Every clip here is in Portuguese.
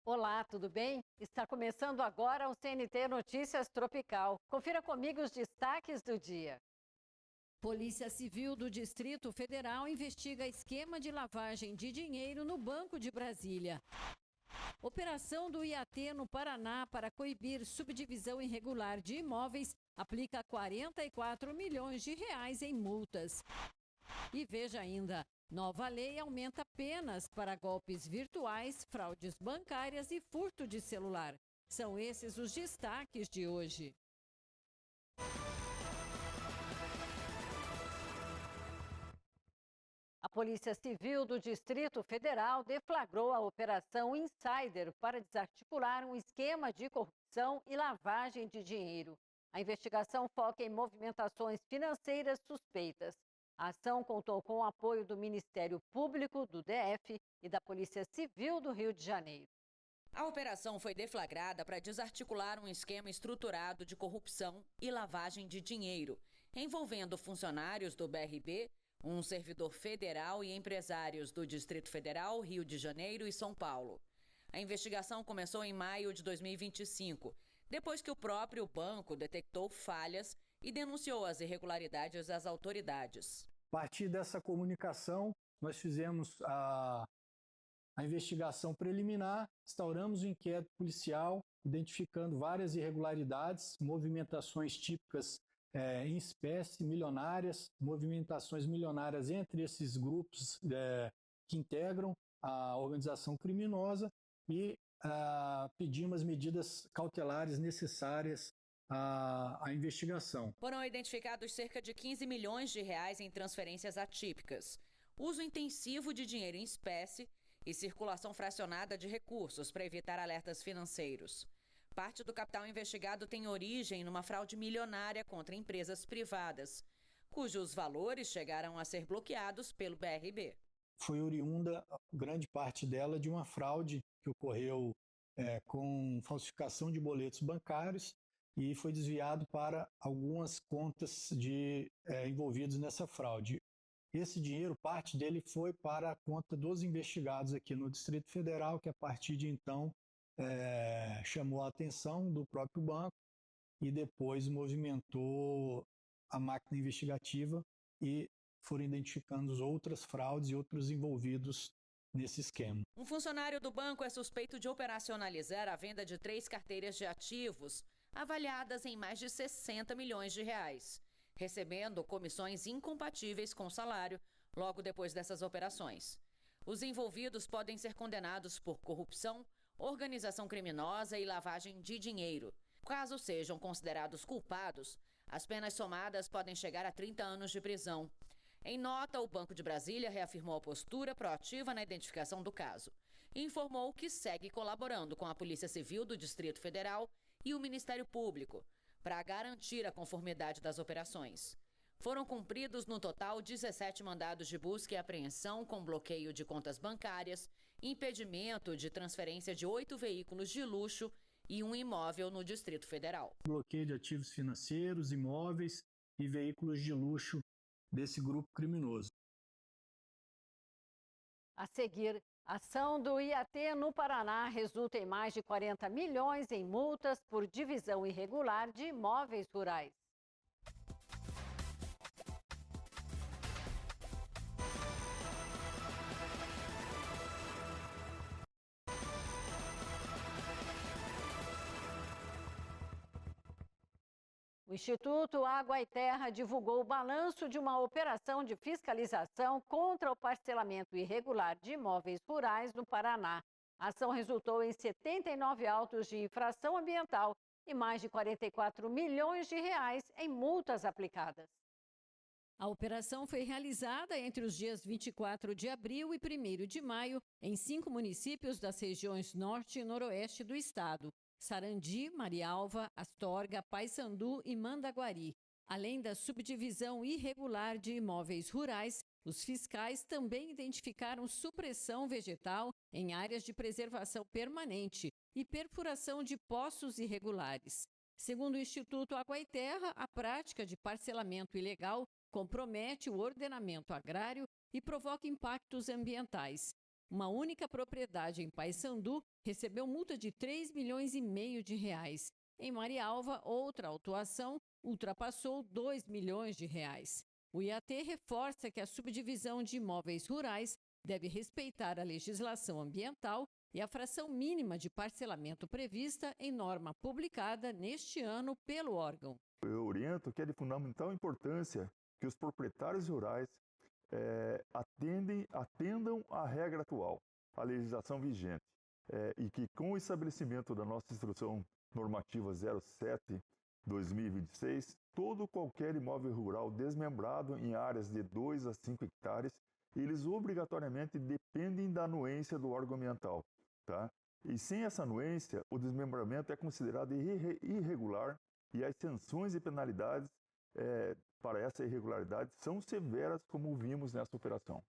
Olá, tudo bem? Está começando agora o CNT Notícias Tropical. Confira comigo os destaques do dia. Polícia Civil do Distrito Federal investiga esquema de lavagem de dinheiro no Banco de Brasília. Operação do IAT no Paraná para coibir subdivisão irregular de imóveis aplica 44 milhões de reais em multas. E veja ainda, nova lei aumenta penas para golpes virtuais, fraudes bancárias e furto de celular. São esses os destaques de hoje. A Polícia Civil do Distrito Federal deflagrou a Operação Insider para desarticular um esquema de corrupção e lavagem de dinheiro. A investigação foca em movimentações financeiras suspeitas. A ação contou com o apoio do Ministério Público do DF e da Polícia Civil do Rio de Janeiro. A operação foi deflagrada para desarticular um esquema estruturado de corrupção e lavagem de dinheiro, envolvendo funcionários do BRB, um servidor federal e empresários do Distrito Federal, Rio de Janeiro e São Paulo. A investigação começou em maio de 2025, depois que o próprio banco detectou falhas e denunciou as irregularidades às autoridades. A partir dessa comunicação, nós fizemos a investigação preliminar, instauramos o inquérito policial, identificando várias irregularidades, movimentações típicas em espécie, milionárias, movimentações milionárias entre esses grupos que integram a organização criminosa e pedimos as medidas cautelares necessárias à investigação. Foram identificados cerca de 15 milhões de reais em transferências atípicas, uso intensivo de dinheiro em espécie e circulação fracionada de recursos para evitar alertas financeiros. Parte do capital investigado tem origem numa fraude milionária contra empresas privadas, cujos valores chegaram a ser bloqueados pelo BRB. Foi oriunda, grande parte dela, de uma fraude que ocorreu com falsificação de boletos bancários e foi desviado para algumas contas envolvidos nessa fraude. Esse dinheiro, parte dele foi para a conta dos investigados aqui no Distrito Federal, que a partir de então chamou a atenção do próprio banco e depois movimentou a máquina investigativa e foram identificando outras fraudes e outros envolvidos nesse esquema. Um funcionário do banco é suspeito de operacionalizar a venda de 3 carteiras de ativos, avaliadas em mais de 60 milhões de reais, recebendo comissões incompatíveis com o salário logo depois dessas operações. Os envolvidos podem ser condenados por corrupção, organização criminosa e lavagem de dinheiro. Caso sejam considerados culpados, as penas somadas podem chegar a 30 anos de prisão. Em nota, o Banco de Brasília reafirmou a postura proativa na identificação do caso e informou que segue colaborando com a Polícia Civil do Distrito Federal e o Ministério Público para garantir a conformidade das operações. Foram cumpridos no total 17 mandados de busca e apreensão com bloqueio de contas bancárias, impedimento de transferência de 8 veículos de luxo e um imóvel no Distrito Federal. Bloqueio de ativos financeiros, imóveis e veículos de luxo desse grupo criminoso. A seguir, a ação do IAT no Paraná resulta em mais de 40 milhões em multas por divisão irregular de imóveis rurais. O Instituto Água e Terra divulgou o balanço de uma operação de fiscalização contra o parcelamento irregular de imóveis rurais no Paraná. A ação resultou em 79 autos de infração ambiental e mais de 44 milhões de reais em multas aplicadas. A operação foi realizada entre os dias 24 de abril e 1º de maio em 5 municípios das regiões norte e noroeste do estado: Sarandi, Marialva, Astorga, Paiçandu e Mandaguari. Além da subdivisão irregular de imóveis rurais, os fiscais também identificaram supressão vegetal em áreas de preservação permanente e perfuração de poços irregulares. Segundo o Instituto Água e Terra, a prática de parcelamento ilegal compromete o ordenamento agrário e provoca impactos ambientais. Uma única propriedade em Paysandu recebeu multa de 3,5 milhões de reais. Em Marialva, outra autuação ultrapassou 2 milhões de reais. O IAT reforça que a subdivisão de imóveis rurais deve respeitar a legislação ambiental e a fração mínima de parcelamento prevista em norma publicada neste ano pelo órgão. Eu oriento que é de fundamental importância que os proprietários rurais atendam à regra atual, à legislação vigente, e que com o estabelecimento da nossa Instrução Normativa 07/2026, qualquer imóvel rural desmembrado em áreas de 2 a 5 hectares, eles obrigatoriamente dependem da anuência do órgão ambiental. Tá? E sem essa anuência, o desmembramento é considerado irregular e as sanções e penalidades para essa irregularidade são severas, como vimos nessa operação.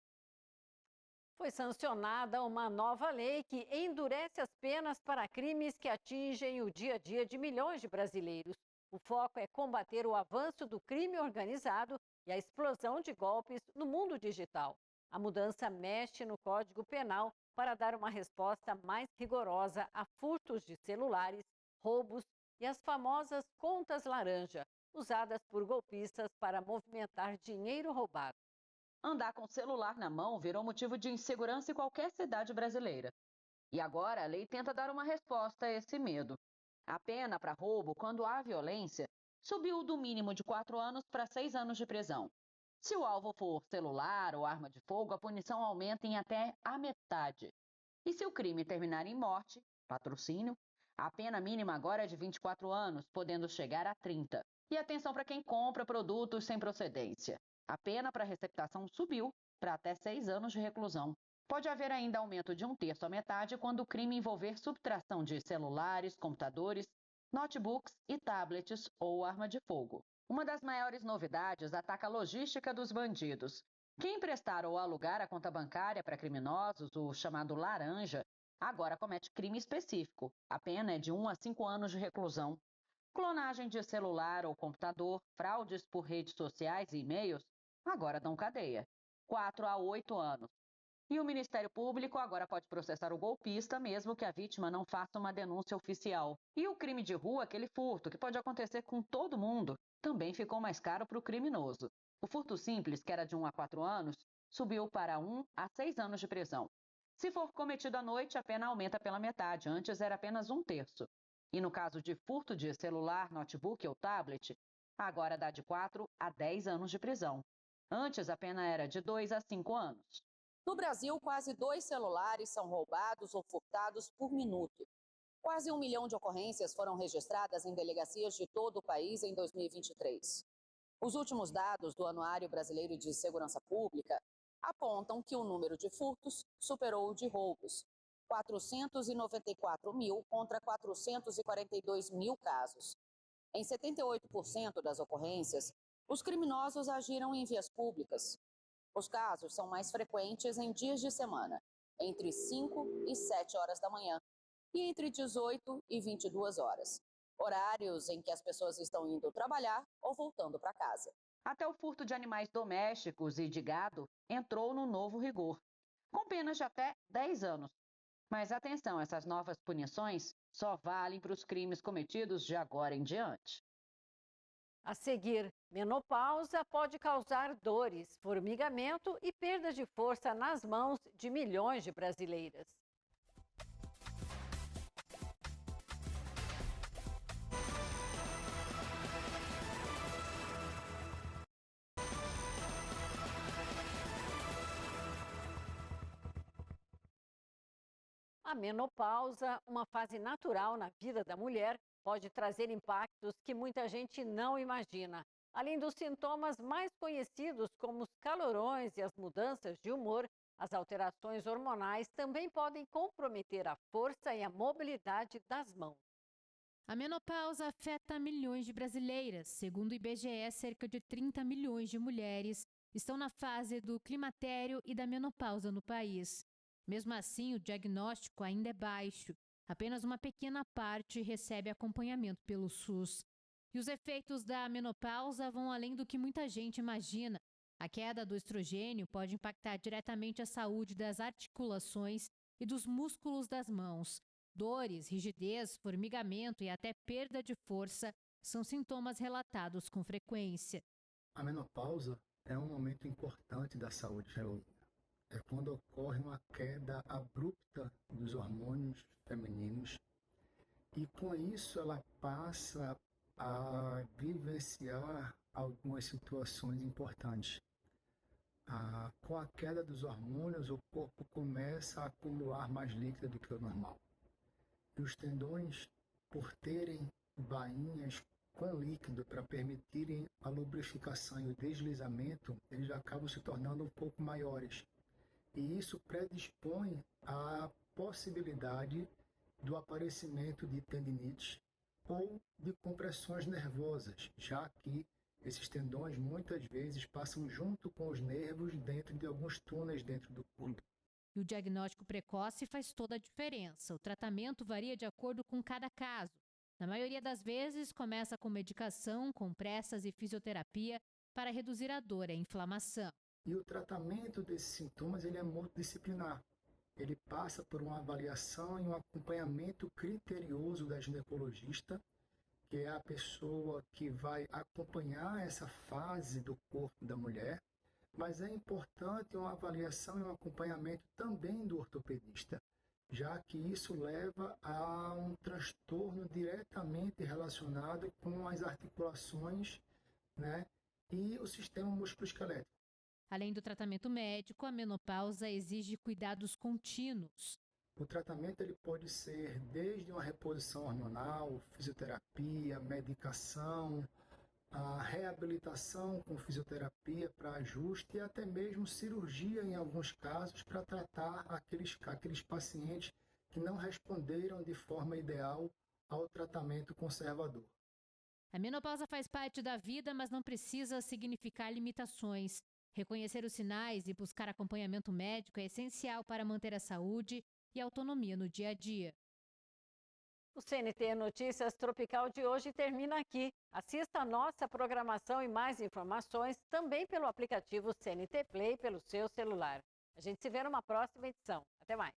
Foi sancionada uma nova lei que endurece as penas para crimes que atingem o dia a dia de milhões de brasileiros. O foco é combater o avanço do crime organizado e a explosão de golpes no mundo digital. A mudança mexe no Código Penal para dar uma resposta mais rigorosa a furtos de celulares, roubos e as famosas contas laranja, usadas por golpistas para movimentar dinheiro roubado. Andar com o celular na mão virou motivo de insegurança em qualquer cidade brasileira. E agora a lei tenta dar uma resposta a esse medo. A pena para roubo, quando há violência, subiu do mínimo de 4 anos para 6 anos de prisão. Se o alvo for celular ou arma de fogo, a punição aumenta em até a metade. E se o crime terminar em morte, patrocínio, a pena mínima agora é de 24 anos, podendo chegar a 30. E atenção para quem compra produtos sem procedência. A pena para receptação subiu para até 6 anos de reclusão. Pode haver ainda aumento de 1/3 à metade quando o crime envolver subtração de celulares, computadores, notebooks e tablets ou arma de fogo. Uma das maiores novidades ataca a logística dos bandidos. Quem emprestar ou alugar a conta bancária para criminosos, o chamado laranja, agora comete crime específico. A pena é de 1 a 5 anos de reclusão. Clonagem de celular ou computador, fraudes por redes sociais e e-mails, agora dão cadeia. 4 a 8 anos. E o Ministério Público agora pode processar o golpista, mesmo que a vítima não faça uma denúncia oficial. E o crime de rua, aquele furto, que pode acontecer com todo mundo, também ficou mais caro para o criminoso. O furto simples, que era de 1 a 4 anos, subiu para 1 a 6 anos de prisão. Se for cometido à noite, a pena aumenta pela metade, antes era apenas 1/3. E no caso de furto de celular, notebook ou tablet, agora dá de 4 a 10 anos de prisão. Antes, a pena era de 2 a 5 anos. No Brasil, quase 2 celulares são roubados ou furtados por minuto. Quase 1 milhão de ocorrências foram registradas em delegacias de todo o país em 2023. Os últimos dados do Anuário Brasileiro de Segurança Pública apontam que o número de furtos superou o de roubos. 494 mil contra 442 mil casos. Em 78% das ocorrências, os criminosos agiram em vias públicas. Os casos são mais frequentes em dias de semana, entre 5 e 7 horas da manhã, e entre 18 e 22 horas, horários em que as pessoas estão indo trabalhar ou voltando para casa. Até o furto de animais domésticos e de gado entrou no novo rigor, com penas de até 10 anos. Mas atenção, essas novas punições só valem para os crimes cometidos de agora em diante. A seguir, menopausa pode causar dores, formigamento e perda de força nas mãos de milhões de brasileiras. A menopausa, uma fase natural na vida da mulher, pode trazer impactos que muita gente não imagina. Além dos sintomas mais conhecidos, como os calorões e as mudanças de humor, as alterações hormonais também podem comprometer a força e a mobilidade das mãos. A menopausa afeta milhões de brasileiras. Segundo o IBGE, cerca de 30 milhões de mulheres estão na fase do climatério e da menopausa no país. Mesmo assim, o diagnóstico ainda é baixo. Apenas uma pequena parte recebe acompanhamento pelo SUS. E os efeitos da menopausa vão além do que muita gente imagina. A queda do estrogênio pode impactar diretamente a saúde das articulações e dos músculos das mãos. Dores, rigidez, formigamento e até perda de força são sintomas relatados com frequência. A menopausa é um momento importante da saúde feminina. É quando ocorre uma queda abrupta dos hormônios femininos e com isso ela passa a vivenciar algumas situações importantes. Com a queda dos hormônios, o corpo começa a acumular mais líquido do que o normal. E os tendões, por terem bainhas com líquido para permitirem a lubrificação e o deslizamento, eles acabam se tornando um pouco maiores. E isso predispõe à possibilidade do aparecimento de tendinites ou de compressões nervosas, já que esses tendões muitas vezes passam junto com os nervos dentro de alguns túneis dentro do corpo. E o diagnóstico precoce faz toda a diferença. O tratamento varia de acordo com cada caso. Na maioria das vezes, começa com medicação, compressas e fisioterapia para reduzir a dor e a inflamação. E o tratamento desses sintomas ele é multidisciplinar. Ele passa por uma avaliação e um acompanhamento criterioso da ginecologista, que é a pessoa que vai acompanhar essa fase do corpo da mulher, mas é importante uma avaliação e um acompanhamento também do ortopedista, já que isso leva a um transtorno diretamente relacionado com as articulações, né, e o sistema musculoesquelético. Além do tratamento médico, a menopausa exige cuidados contínuos. O tratamento ele pode ser desde uma reposição hormonal, fisioterapia, medicação, a reabilitação com fisioterapia para ajuste e até mesmo cirurgia em alguns casos para tratar aqueles pacientes que não responderam de forma ideal ao tratamento conservador. A menopausa faz parte da vida, mas não precisa significar limitações. Reconhecer os sinais e buscar acompanhamento médico é essencial para manter a saúde e a autonomia no dia a dia. O CNT Notícias Tropical de hoje termina aqui. Assista a nossa programação e mais informações também pelo aplicativo CNT Play pelo seu celular. A gente se vê numa próxima edição. Até mais.